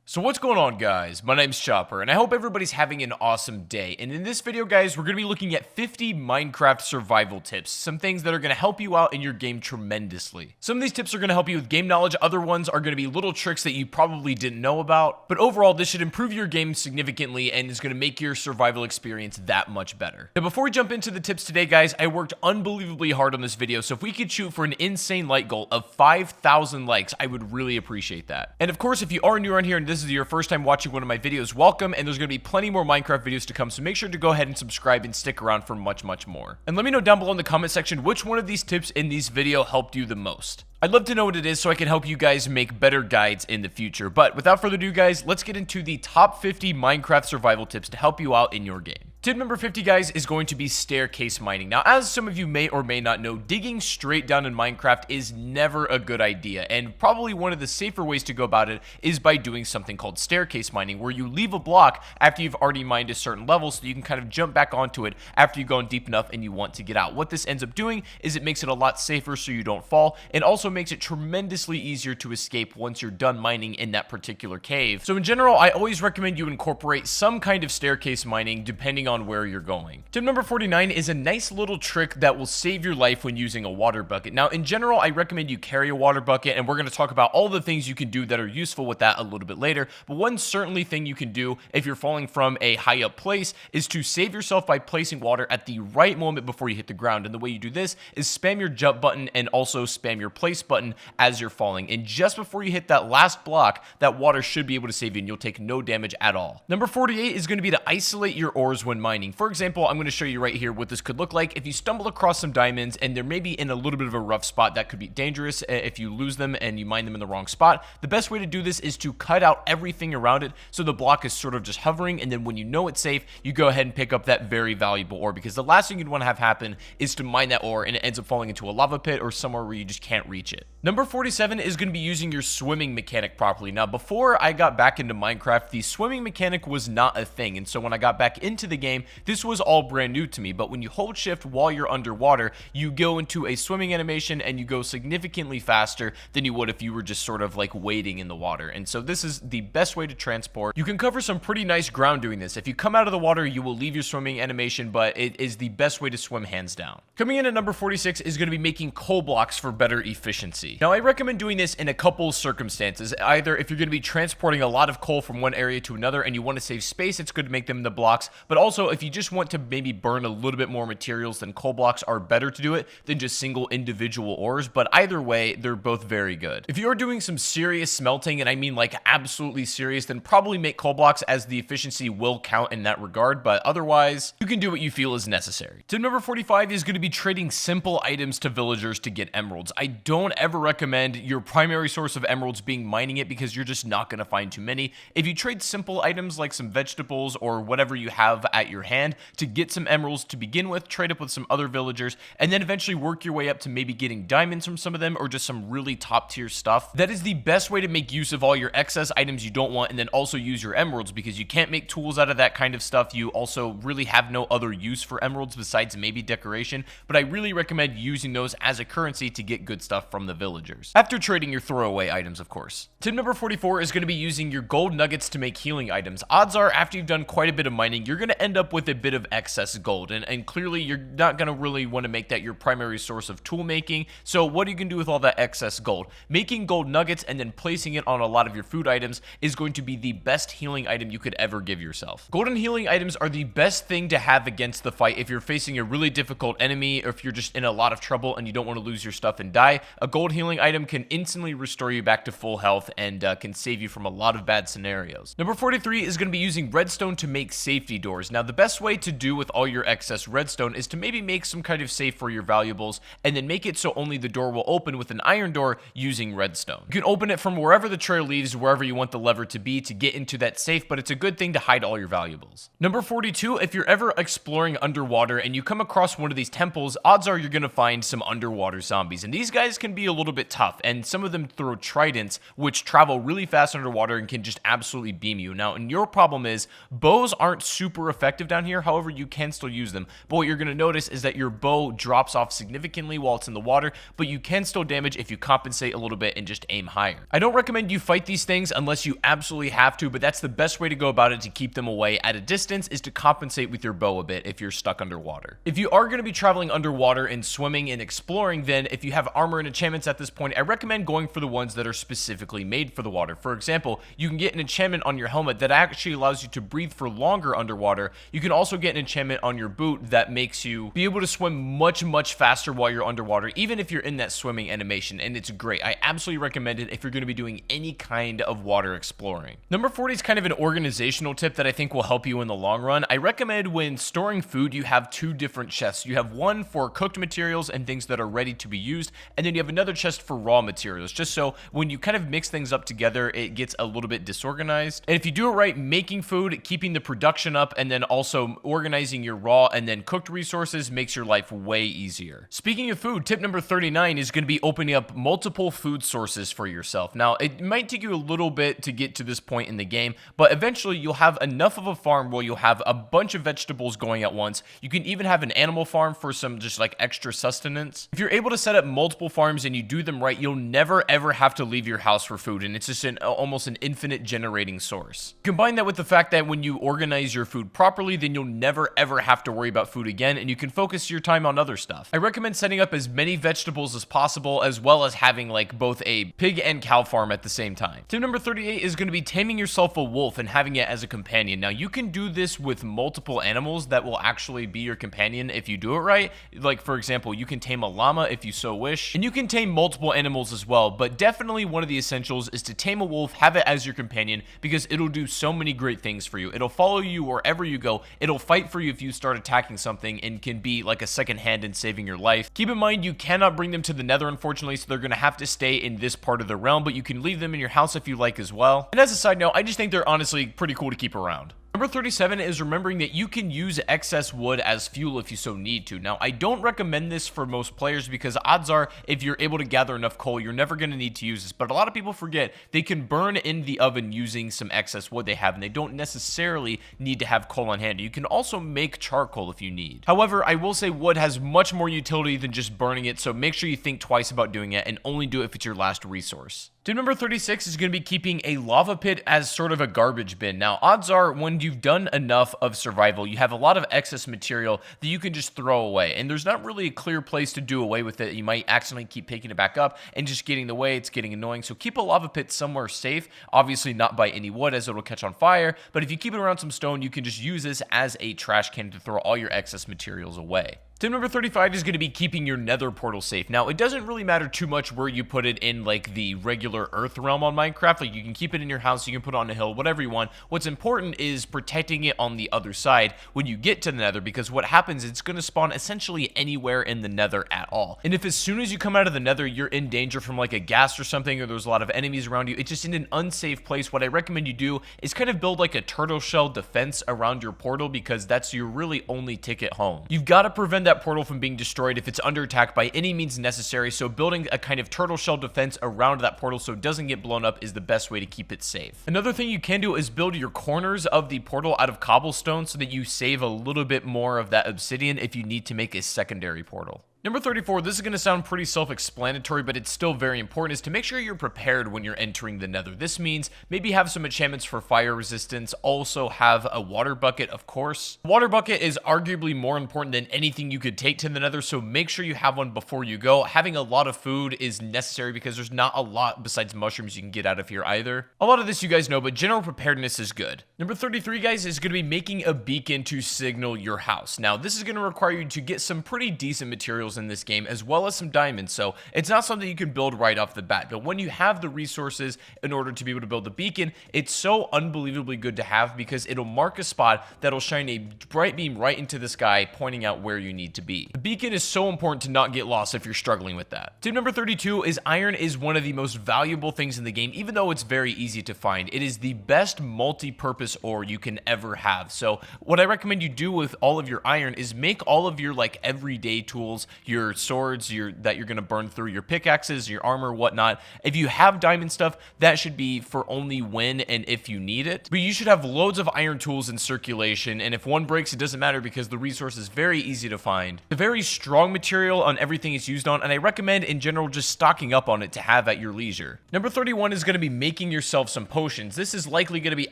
So what's going on, guys? My name's Chopper, and I hope everybody's having an awesome day. And in this video, guys, we're going to be looking at 50 Minecraft survival tips. Some things that are going to help you out in your game tremendously. Some of these tips are going to help you with game knowledge. Other ones are going to be little tricks that you probably didn't know about. But overall, this should improve your game significantly and is going to make your survival experience that much better. Now, before we jump into the tips today, guys, I worked unbelievably hard on this video. So if we could shoot for an insane like goal of 5,000 likes, I would really appreciate that. And of course, if you are new around here and this is your first time watching one of my videos, welcome, and there's going to be plenty more Minecraft videos to come, so make sure to go ahead and subscribe and stick around for much more. And let me know down below in the comment section which one of these tips in these video helped you the most. I'd love to know what it is so I can help you guys make better guides in the future. But without further ado, guys, let's get into the top 50 Minecraft survival tips to help you out in your game. Tip number 50, guys, is going to be staircase mining. Now, as some of you may or may not know, digging straight down in Minecraft is never a good idea, and probably one of the safer ways to go about it is by doing something called staircase mining, where you leave a block after you've already mined a certain level so you can kind of jump back onto it after you've gone deep enough and you want to get out. What this ends up doing is it makes it a lot safer so you don't fall, and also makes it tremendously easier to escape once you're done mining in that particular cave. So in general, I always recommend you incorporate some kind of staircase mining depending on where you're going. Tip number 49 is a nice little trick that will save your life when using a water bucket. Now, in general, I recommend you carry a water bucket, and we're going to talk about all the things you can do that are useful with that a little bit later. But one certainly thing you can do if you're falling from a high up place is to save yourself by placing water at the right moment before you hit the ground. And the way you do this is spam your jump button and also spam your place button as you're falling. And just before you hit that last block, that water should be able to save you and you'll take no damage at all. Number 48 is going to be to isolate your ores when mining. For example, I'm going to show you right here what this could look like. If you stumble across some diamonds and they're maybe in a little bit of a rough spot, that could be dangerous if you lose them and you mine them in the wrong spot. The best way to do this is to cut out everything around it so the block is sort of just hovering, and then when you know it's safe, you go ahead and pick up that very valuable ore, because the last thing you'd want to have happen is to mine that ore and it ends up falling into a lava pit or somewhere where you just can't reach it. Number 47 is going to be using your swimming mechanic properly. Now, before I got back into Minecraft, the swimming mechanic was not a thing, and so when I got back into the game, this was all brand new to me. But when you hold shift while you're underwater, you go into a swimming animation and you go significantly faster than you would if you were just sort of like wading in the water. And so this is the best way to transport. You can cover some pretty nice ground doing this. If you come out of the water, you will leave your swimming animation, but it is the best way to swim hands down. Coming in at number 46 is going to be making coal blocks for better efficiency. Now, I recommend doing this in a couple circumstances. Either if you're going to be transporting a lot of coal from one area to another and you want to save space, it's good to make them into blocks. But also, if you just want to maybe burn a little bit more materials, then coal blocks are better to do it than just single individual ores. But either way, they're both very good. If you're doing some serious smelting, and I mean like absolutely serious, then probably make coal blocks, as the efficiency will count in that regard. But otherwise, you can do what you feel is necessary. Tip number 45 is going to be trading simple items to villagers to get emeralds. I don't ever recommend your primary source of emeralds being mining it, because you're just not going to find too many. If you trade simple items like some vegetables or whatever you have at your hand to get some emeralds to begin with, trade up with some other villagers, and then eventually work your way up to maybe getting diamonds from some of them or just some really top tier stuff, that is the best way to make use of all your excess items you don't want, and then also use your emeralds, because you can't make tools out of that kind of stuff. You also really have no other use for emeralds besides maybe decoration, but I really recommend using those as a currency to get good stuff from the villagers, after trading your throwaway items, of course. Tip number 44 is going to be using your gold nuggets to make healing items. Odds are, after you've done quite a bit of mining, you're going to end up with a bit of excess gold, and clearly you're not going to really want to make that your primary source of tool making. So what are you going to do with all that excess gold? Making gold nuggets and then placing it on a lot of your food items is going to be the best healing item you could ever give yourself. Golden healing items are the best thing to have against the fight if you're facing a really difficult enemy, or if you're just in a lot of trouble and you don't want to lose your stuff and die. A gold healing item can instantly restore you back to full health and can save you from a lot of bad scenarios. Number 43 is going to be using redstone to make safety doors. Now, the best way to do with all your excess redstone is to maybe make some kind of safe for your valuables, and then make it so only the door will open with an iron door using redstone. You can open it from wherever the trail leads, wherever you want the lever to be to get into that safe, but it's a good thing to hide all your valuables. Number 42, if you're ever exploring underwater and you come across one of these temples, odds are you're going to find some underwater zombies, and these guys can be a little little bit tough, and some of them throw tridents, which travel really fast underwater and can just absolutely beam you. Now, and your problem is bows aren't super effective down here. However, you can still use them. But what you're going to notice is that your bow drops off significantly while it's in the water, but you can still damage if you compensate a little bit and just aim higher. I don't recommend you fight these things unless you absolutely have to, but that's the best way to go about it to keep them away at a distance, is to compensate with your bow a bit if you're stuck underwater. If you are going to be traveling underwater and swimming and exploring, then if you have armor and enchantments at this point, I recommend going for the ones that are specifically made for the water. For example, you can get an enchantment on your helmet that actually allows you to breathe for longer underwater. You can also get an enchantment on your boot that makes you be able to swim much faster while you're underwater, even if you're in that swimming animation, and it's great. I absolutely recommend it if you're going to be doing any kind of water exploring. Number 40 is kind of an organizational tip that I think will help you in the long run. I recommend when storing food, you have two different chests. You have one for cooked materials and things that are ready to be used, and then you have another chest for raw materials, just so when you kind of mix things up together, it gets a little bit disorganized. And if you do it right, making food, keeping the production up, and then also organizing your raw and then cooked resources makes your life way easier. Speaking of food, tip number 39 is going to be opening up multiple food sources for yourself. Now, it might take you a little bit to get to this point in the game, but eventually you'll have enough of a farm where you'll have a bunch of vegetables going at once. You can even have an animal farm for some just like extra sustenance. If you're able to set up multiple farms and you do them right, you'll never ever have to leave your house for food, and it's just almost an infinite generating source. Combine that with the fact that when you organize your food properly, then you'll never ever have to worry about food again, and you can focus your time on other stuff. I recommend setting up as many vegetables as possible, as well as having like both a pig and cow farm at the same time. Tip number 38 is going to be taming yourself a wolf and having it as a companion. Now, you can do this with multiple animals that will actually be your companion if you do it right. Like, for example, you can tame a llama if you so wish, and you can tame multiple animals as well, but definitely one of the essentials is to tame a wolf, have it as your companion, because it'll do so many great things for you. It'll follow you wherever you go. It'll fight for you if you start attacking something, and can be like a second hand in saving your life. Keep in mind, you cannot bring them to the Nether, unfortunately, so they're going to have to stay in this part of the realm, but you can leave them in your house if you like as well. And as a side note, I just think they're honestly pretty cool to keep around. Number 37 is remembering that you can use excess wood as fuel if you so need to. Now, I don't recommend this for most players because odds are if you're able to gather enough coal, you're never going to need to use this. But a lot of people forget they can burn in the oven using some excess wood they have, and they don't necessarily need to have coal on hand. You can also make charcoal if you need. However, I will say wood has much more utility than just burning it, so make sure you think twice about doing it and only do it if it's your last resource. Tip number 36 is going to be keeping a lava pit as sort of a garbage bin. Now, odds are when you've done enough of survival, you have a lot of excess material that you can just throw away, and there's not really a clear place to do away with it. You might accidentally keep picking it back up and just getting in the way. It's getting annoying. So keep a lava pit somewhere safe, obviously not by any wood as it'll catch on fire, but if you keep it around some stone, you can just use this as a trash can to throw all your excess materials away. Tip number 35 is going to be keeping your nether portal safe. Now, it doesn't really matter too much where you put it in like the regular earth realm on Minecraft. Like, you can keep it in your house, you can put it on a hill, whatever you want. What's important is protecting it on the other side when you get to the nether, because what happens is it's going to spawn essentially anywhere in the nether at all. And if as soon as you come out of the nether, you're in danger from like a ghast or something, or there's a lot of enemies around you, it's just in an unsafe place. What I recommend you do is kind of build like a turtle shell defense around your portal, because that's your really only ticket home. You've got to prevent that portal from being destroyed if it's under attack by any means necessary, so building a kind of turtle shell defense around that portal so it doesn't get blown up is the best way to keep it safe. Another thing you can do is build your corners of the portal out of cobblestone so that you save a little bit more of that obsidian if you need to make a secondary portal. Number 34, this is going to sound pretty self-explanatory, but it's still very important, is to make sure you're prepared when you're entering the nether. This means maybe have some enchantments for fire resistance, also have a water bucket, of course. Water bucket is arguably more important than anything you could take to the nether, so make sure you have one before you go. Having a lot of food is necessary because there's not a lot besides mushrooms you can get out of here either. A lot of this you guys know, but general preparedness is good. Number 33, guys, is going to be making a beacon to signal your house. Now, this is going to require you to get some pretty decent materials in this game, as well as some diamonds, so it's not something you can build right off the bat, but when you have the resources in order to be able to build the beacon, it's so unbelievably good to have because it'll mark a spot that'll shine a bright beam right into the sky, pointing out where you need to be. The beacon is so important to not get lost if you're struggling with that. Tip number 32 is iron is one of the most valuable things in the game, even though it's very easy to find. It is the best multi-purpose ore you can ever have, so what I recommend you do with all of your iron is make all of your like everyday tools, your swords that you're going to burn through, your pickaxes, your armor, whatnot. If you have diamond stuff, that should be for only when and if you need it. But you should have loads of iron tools in circulation, and if one breaks, it doesn't matter because the resource is very easy to find. It's a very strong material on everything it's used on, and I recommend in general just stocking up on it to have at your leisure. Number 31 is going to be making yourself some potions. This is likely going to be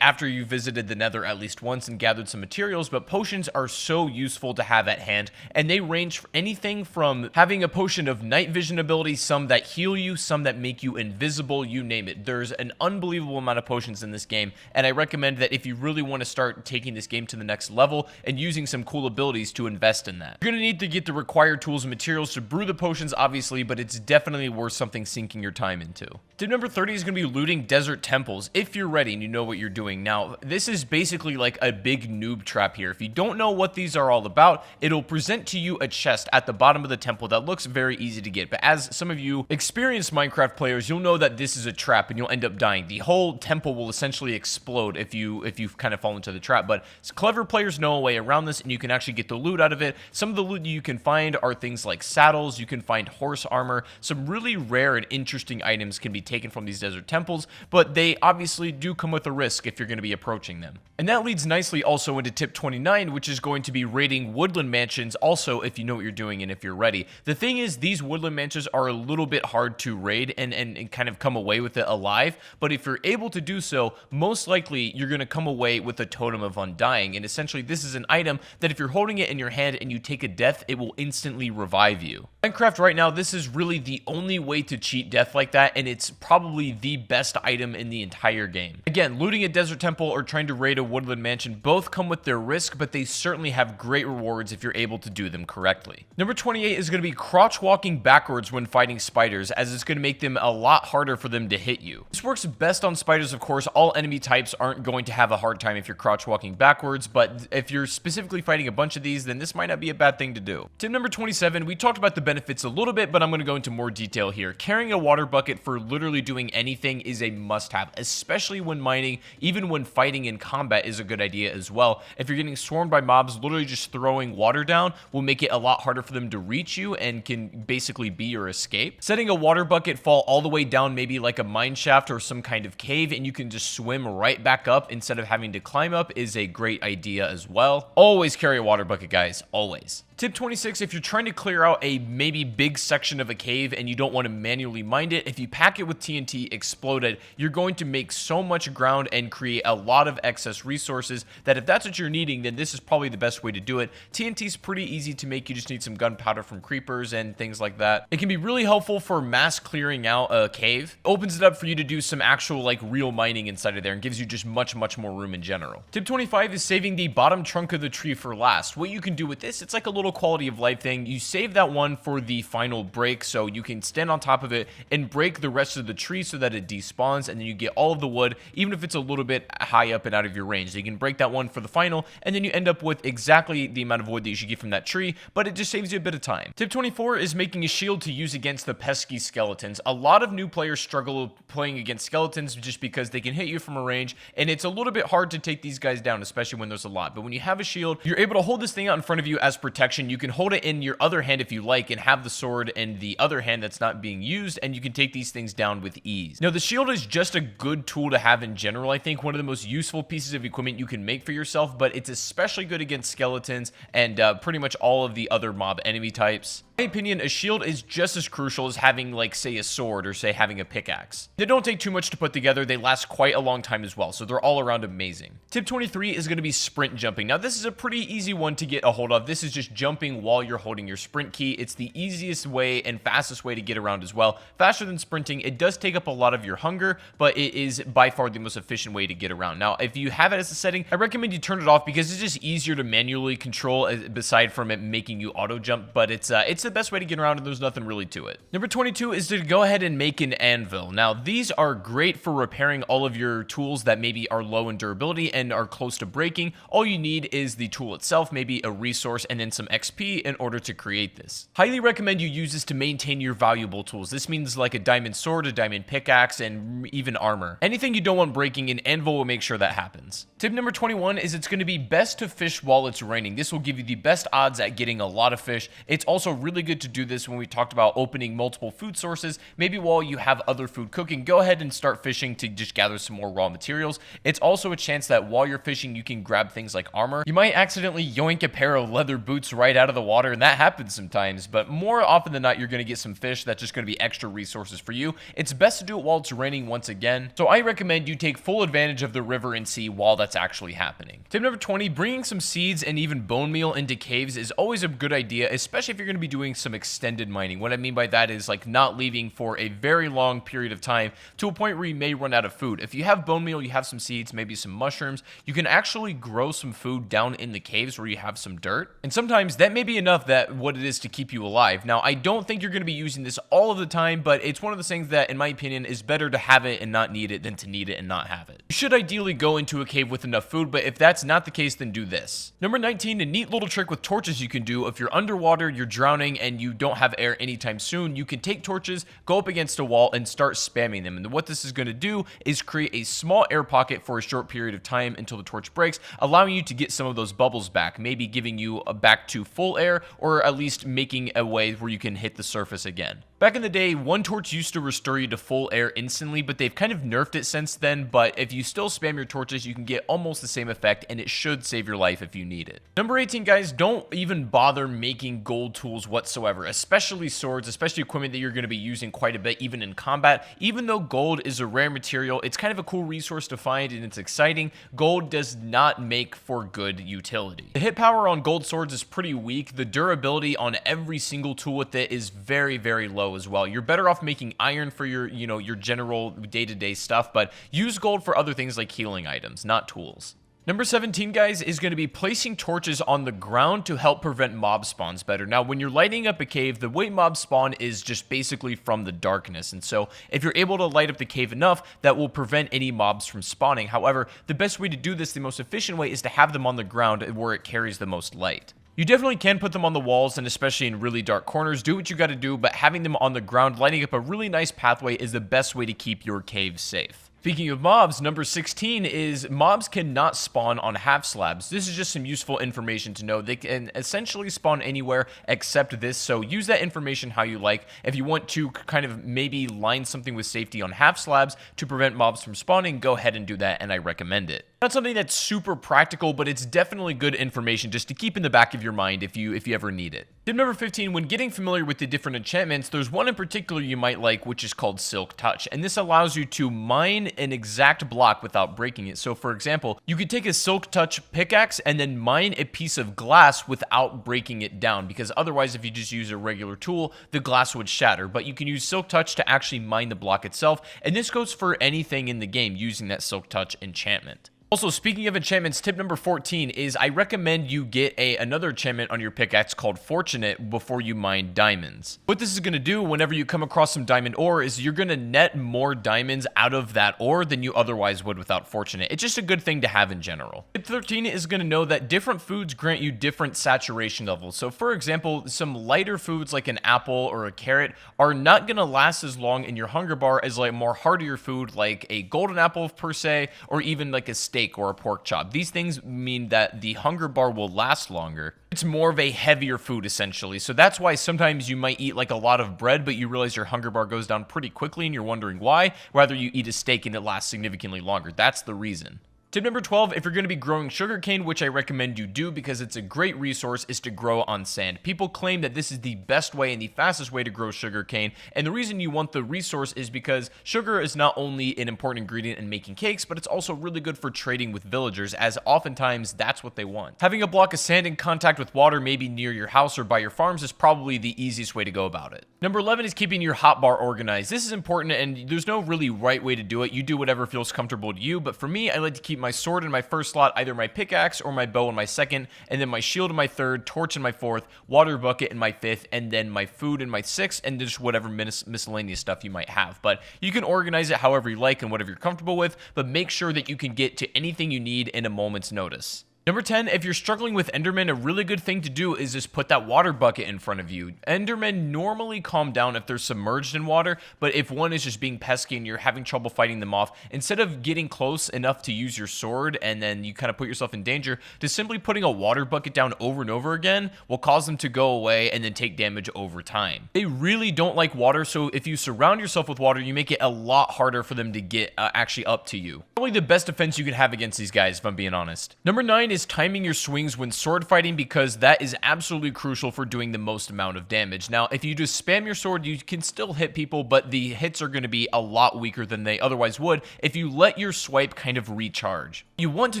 after you visited the Nether at least once and gathered some materials, but potions are so useful to have at hand, and they range for anything from having a potion of night vision ability, some that heal you, some that make you invisible, you name it. There's an unbelievable amount of potions in this game, and I recommend that if you really want to start taking this game to the next level and using some cool abilities, to invest in that. You're going to need to get the required tools and materials to brew the potions, obviously, but it's definitely worth something sinking your time into. Tip number 30 is going to be looting desert temples if you're ready and you know what you're doing. Now, this is basically like a big noob trap here. If you don't know what these are all about, it'll present to you a chest at the bottom of the temple that looks very easy to get. But as some of you experienced Minecraft players, you'll know that this is a trap and you'll end up dying. The whole temple will essentially explode if you kind of fall into the trap. But clever players know a way around this, and you can actually get the loot out of it. Some of the loot you can find are things like saddles. You can find horse armor. Some really rare and interesting items can be taken from these desert temples, but they obviously do come with a risk if you're going to be approaching them. And that leads nicely also into tip 29, which is going to be raiding woodland mansions also if you know what you're doing and if you're ready. The thing is, these woodland mansions are a little bit hard to raid and kind of come away with it alive, but if you're able to do so, most likely you're going to come away with a totem of undying, and essentially this is an item that if you're holding it in your hand and you take a death, it will instantly revive you. Minecraft right now, this is really the only way to cheat death like that, and it's probably the best item in the entire game. Again, looting a desert temple or trying to raid a woodland mansion both come with their risk, but they certainly have great rewards if you're able to do them correctly. Number 28 is going to be crouch walking backwards when fighting spiders, as it's going to make them a lot harder for them to hit you. This works best on spiders, of course. All enemy types aren't going to have a hard time if you're crouch walking backwards, but if you're specifically fighting a bunch of these, then this might not be a bad thing to do. Tip number 27, we talked about the benefits a little bit, but I'm going to go into more detail here. Carrying a water bucket for literally doing anything is a must-have, especially when mining. Even when fighting in combat is a good idea as well. If you're getting swarmed by mobs, literally just throwing water down will make it a lot harder for them to reach you and can basically be your escape. Setting a water bucket fall all the way down maybe like a mine shaft or some kind of cave, and you can just swim right back up instead of having to climb up is a great idea as well. Always carry a water bucket, guys. Always. Tip 26, if you're trying to clear out a maybe big section of a cave and you don't want to manually mine it, if you pack it with TNT exploded, you're going to make so much ground and create a lot of excess resources that if that's what you're needing, then this is probably the best way to do it. TNT is pretty easy to make. You just need some gunpowder from creepers and things like that. It can be really helpful for mass clearing out a cave. It opens it up for you to do some actual like real mining inside of there and gives you just much more room in general. Tip 25 is saving the bottom trunk of the tree for last. What you can do with this, it's like a little quality of life thing. You save that one for the final break, so you can stand on top of it and break the rest of the tree so that it despawns, and then you get all of the wood, even if it's a little bit high up and out of your range. So you can break that one for the final, and then you end up with exactly the amount of wood that you should get from that tree, but it just saves you a bit of time. Tip 24 is making a shield to use against the pesky skeletons. A lot of new players struggle playing against skeletons just because they can hit you from a range, and it's a little bit hard to take these guys down, especially when there's a lot. But when you have a shield, you're able to hold this thing out in front of you as protection. You can hold it in your other hand if you like and have the sword in the other hand that's not being used, and you can take these things down with ease. Now, the shield is just a good tool to have in general. I think one of the most useful pieces of equipment you can make for yourself, but it's especially good against skeletons and pretty much all of the other mob enemy types. In my opinion, a shield is just as crucial as having, like, say, a sword or, say, having a pickaxe. They don't take too much to put together. They last quite a long time as well, so they're all around amazing. Tip 23 is going to be sprint jumping. Now, this is a pretty easy one to get a hold of. This is just jumping while you're holding your sprint key. It's the easiest way and fastest way to get around as well. Faster than sprinting. It does take up a lot of your hunger, but it is by far the most efficient way to get around. Now, if you have it as a setting, I recommend you turn it off because it's just easier to manually control aside from it making you auto jump, but it's the best way to get around and there's nothing really to it. Number 22 is to go ahead and make an anvil. Now, these are great for repairing all of your tools that maybe are low in durability and are close to breaking. All you need is the tool itself, maybe a resource, and then some XP in order to create this. Highly recommend you use this to maintain your valuable tools. This means like a diamond sword, a diamond pickaxe, and even armor. Anything you don't want breaking, an anvil will make sure that happens. Tip number 21 is it's going to be best to fish while it's raining. This will give you the best odds at getting a lot of fish. It's also really really good to do this when we talked about opening multiple food sources. Maybe while you have other food cooking, go ahead and start fishing to just gather some more raw materials. It's also a chance that while you're fishing, you can grab things like armor. You might accidentally yoink a pair of leather boots right out of the water, and that happens sometimes, but more often than not, you're going to get some fish that's just going to be extra resources for you. It's best to do it while it's raining once again, so I recommend you take full advantage of the river and sea while that's actually happening. Tip number 20, bringing some seeds and even bone meal into caves is always a good idea, especially if you're going to be doing some extended mining. What I mean by that is like not leaving for a very long period of time to a point where you may run out of food. If you have bone meal, you have some seeds, maybe some mushrooms, you can actually grow some food down in the caves where you have some dirt. And sometimes that may be enough that what it is to keep you alive. Now, I don't think you're going to be using this all of the time, but it's one of those things that, in my opinion, is better to have it and not need it than to need it and not have it. You should ideally go into a cave with enough food, but if that's not the case, then do this. Number 19, a neat little trick with torches you can do. If you're underwater, you're drowning, and you don't have air anytime soon, you can take torches, go up against a wall, and start spamming them. And what this is going to do is create a small air pocket for a short period of time until the torch breaks, allowing you to get some of those bubbles back, maybe giving you back to full air, or at least making a way where you can hit the surface again. Back in the day, one torch used to restore you to full air instantly, but they've kind of nerfed it since then. But if you still spam your torches, you can get almost the same effect, and it should save your life if you need it. Number 18, guys, don't even bother making gold tools whatsoever, especially swords, especially equipment that you're going to be using quite a bit, even in combat. Even though gold is a rare material, it's kind of a cool resource to find, and it's exciting. Gold does not make for good utility. The hit power on gold swords is pretty weak. The durability on every single tool with it is very, very low as well. You're better off making iron for your, your general day-to-day stuff, but use gold for other things like healing items, not tools. Number 17, guys, is going to be placing torches on the ground to help prevent mob spawns better. Now, when you're lighting up a cave, the way mobs spawn is just basically from the darkness. And so if you're able to light up the cave enough, that will prevent any mobs from spawning. However, the best way to do this, the most efficient way, is to have them on the ground where it carries the most light. You definitely can put them on the walls, and especially in really dark corners, do what you got to do, but having them on the ground, lighting up a really nice pathway is the best way to keep your cave safe. Speaking of mobs, number 16 is mobs cannot spawn on half slabs. This is just some useful information to know. They can essentially spawn anywhere except this, so use that information how you like. If you want to kind of maybe line something with safety on half slabs to prevent mobs from spawning, go ahead and do that, and I recommend it. Not something that's super practical, but it's definitely good information just to keep in the back of your mind if you ever need it. Tip number 15, when getting familiar with the different enchantments, there's one in particular you might like, which is called Silk Touch, and this allows you to mine an exact block without breaking it. So for example, you could take a Silk Touch pickaxe and then mine a piece of glass without breaking it down, because otherwise if you just use a regular tool, the glass would shatter. But you can use Silk Touch to actually mine the block itself, and this goes for anything in the game using that Silk Touch enchantment. Also, speaking of enchantments, tip number 14 is I recommend you get another enchantment on your pickaxe called Fortunate before you mine diamonds. What this is going to do whenever you come across some diamond ore is you're going to net more diamonds out of that ore than you otherwise would without Fortunate. It's just a good thing to have in general. Tip 13 is going to know that different foods grant you different saturation levels. So for example, some lighter foods like an apple or a carrot are not going to last as long in your hunger bar as like more heartier food like a golden apple per se, or even like a steak or a pork chop. These things mean that the hunger bar will last longer. It's more of a heavier food essentially. So that's why sometimes you might eat like a lot of bread, but you realize your hunger bar goes down pretty quickly and you're wondering why. Rather you eat a steak and it lasts significantly longer. That's the reason. Tip number 12, if you're going to be growing sugarcane, which I recommend you do because it's a great resource, is to grow on sand. People claim that this is the best way and the fastest way to grow sugarcane, and the reason you want the resource is because sugar is not only an important ingredient in making cakes, but it's also really good for trading with villagers, as oftentimes that's what they want. Having a block of sand in contact with water, maybe near your house or by your farms, is probably the easiest way to go about it. Number 11 is keeping your hotbar organized. This is important, and there's no really right way to do it. You do whatever feels comfortable to you, but for me, I like to keep my sword in my first slot, either my pickaxe or my bow in my second, and then my shield in my third, torch in my fourth, water bucket in my fifth, and then my food in my sixth, and just whatever miscellaneous stuff you might have. But you can organize it however you like and whatever you're comfortable with, but make sure that you can get to anything you need in a moment's notice. Number 10, if you're struggling with Enderman, a really good thing to do is just put that water bucket in front of you. Endermen normally calm down if they're submerged in water, but if one is just being pesky and you're having trouble fighting them off, instead of getting close enough to use your sword and then you kind of put yourself in danger, just simply putting a water bucket down over and over again will cause them to go away and then take damage over time. They really don't like water, so if you surround yourself with water, you make it a lot harder for them to get actually up to you. Probably the best defense you can have against these guys, if I'm being honest. Number 9 is timing your swings when sword fighting, because that is absolutely crucial for doing the most amount of damage. Now, if you just spam your sword, you can still hit people, but the hits are going to be a lot weaker than they otherwise would if you let your swipe kind of recharge. What you want to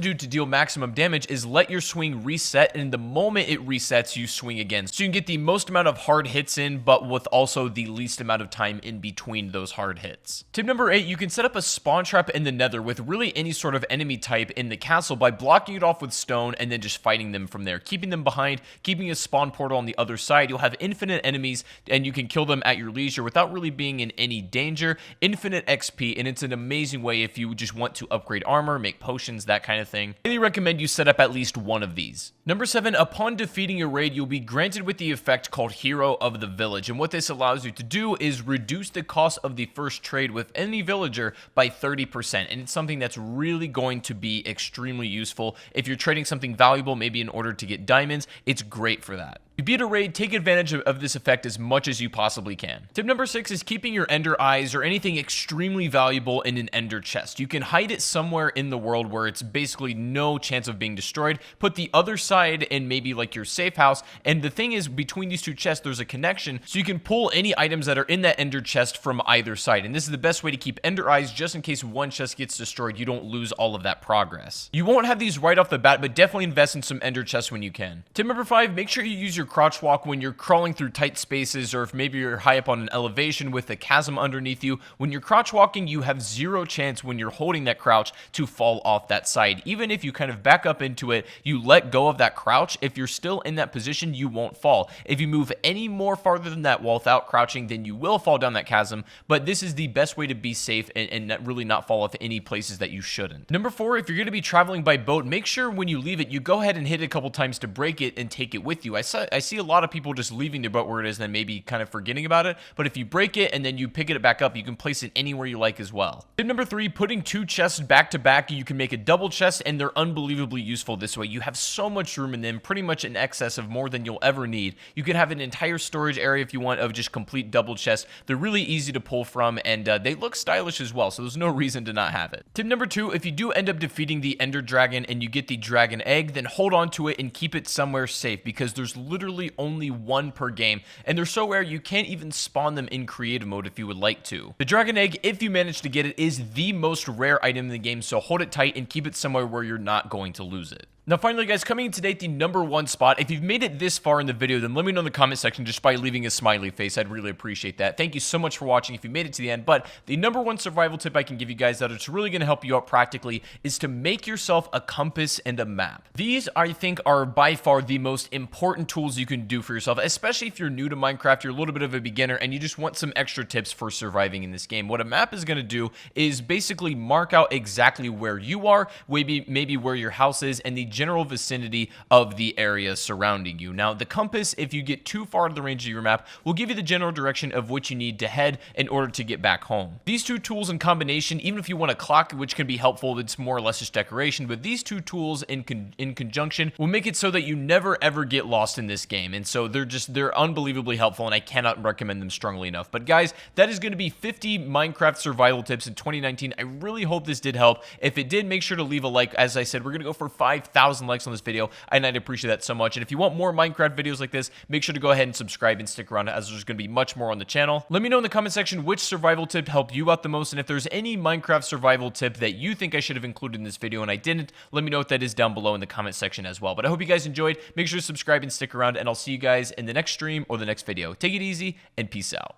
do to deal maximum damage is let your swing reset, and the moment it resets, you swing again. So you can get the most amount of hard hits in, but with also the least amount of time in between those hard hits. Tip number 8, you can set up a spawn trap in the nether with really any sort of enemy type in the castle by blocking it off with stone and then just fighting them from there, keeping them behind, keeping a spawn portal on the other side. You'll have infinite enemies and you can kill them at your leisure without really being in any danger. Infinite XP, and it's an amazing way if you just want to upgrade armor, make potions, that kind of thing. I really recommend you set up at least one of these. Number 7, upon defeating a raid, you'll be granted with the effect called Hero of the Village, and what this allows you to do is reduce the cost of the first trade with any villager by 30%, and it's something that's really going to be extremely useful. If you're trading something valuable, maybe in order to get diamonds, it's great for that. If you beat a raid, take advantage of this effect as much as you possibly can. Tip number 6 is keeping your ender eyes or anything extremely valuable in an ender chest. You can hide it somewhere in the world where it's basically no chance of being destroyed. Put the other side in maybe like your safe house, and the thing is, between these two chests there's a connection, so you can pull any items that are in that ender chest from either side, and this is the best way to keep ender eyes just in case one chest gets destroyed. You don't lose all of that progress. You won't have these right off the bat, but definitely invest in some ender chests when you can. Tip number 5, make sure you use your crouch walk when you're crawling through tight spaces, or if maybe you're high up on an elevation with a chasm underneath you. When you're crouch walking, you have zero chance when you're holding that crouch to fall off that side. Even if you kind of back up into it, you let go of that crouch, if you're still in that position, you won't fall. If you move any more farther than that while without crouching, then you will fall down that chasm, but this is the best way to be safe and really not fall off any places that you shouldn't. Number 4, if you're going to be traveling by boat, make sure when you leave it, you go ahead and hit it a couple times to break it and take it with you. I see a lot of people just leaving their boat where it is and then maybe kind of forgetting about it, but if you break it and then you pick it back up, you can place it anywhere you like as well. Tip number 3, putting 2 chests back to back. You can make a double chest, and they're unbelievably useful this way. You have so much room in them, pretty much in excess of more than you'll ever need. You can have an entire storage area if you want of just complete double chests. They're really easy to pull from, and they look stylish as well, so there's no reason to not have it. Tip number 2, if you do end up defeating the Ender Dragon and you get the dragon egg, then hold on to it and keep it somewhere safe, because there's literally only one per game, and they're so rare you can't even spawn them in creative mode if you would like to. The dragon egg, if you manage to get it, is the most rare item in the game, so hold it tight and keep it somewhere where you're not going to lose it. Now finally guys, coming in today at the number 1 spot, if you've made it this far in the video, then let me know in the comment section just by leaving a smiley face. I'd really appreciate that. Thank you so much for watching if you made it to the end, but the number 1 survival tip I can give you guys that it's really going to help you out practically is to make yourself a compass and a map. These, I think, are by far the most important tools you can do for yourself, especially if you're new to Minecraft, you're a little bit of a beginner, and you just want some extra tips for surviving in this game. What a map is going to do is basically mark out exactly where you are, maybe where your house is, and the general vicinity of the area surrounding you. Now, the compass, if you get too far to the range of your map, will give you the general direction of which you need to head in order to get back home. These two tools in combination, even if you want a clock, which can be helpful, it's more or less just decoration, but these two tools in conjunction will make it so that you never ever get lost in this game, and so they're unbelievably helpful, and I cannot recommend them strongly enough. But guys, that is going to be 50 Minecraft survival tips in 2019. I really hope this did help. If it did, make sure to leave a like. As I said, we're going to go for 5,000 likes on this video, and I'd appreciate that so much. And if you want more Minecraft videos like this, make sure to go ahead and subscribe and stick around, as there's going to be much more on the channel. Let me know in the comment section which survival tip helped you out the most, and if there's any Minecraft survival tip that you think I should have included in this video and I didn't, let me know what that is down below in the comment section as well. But I hope you guys enjoyed. Make sure to subscribe and stick around, and I'll see you guys in the next stream or the next video. Take it easy, and peace out.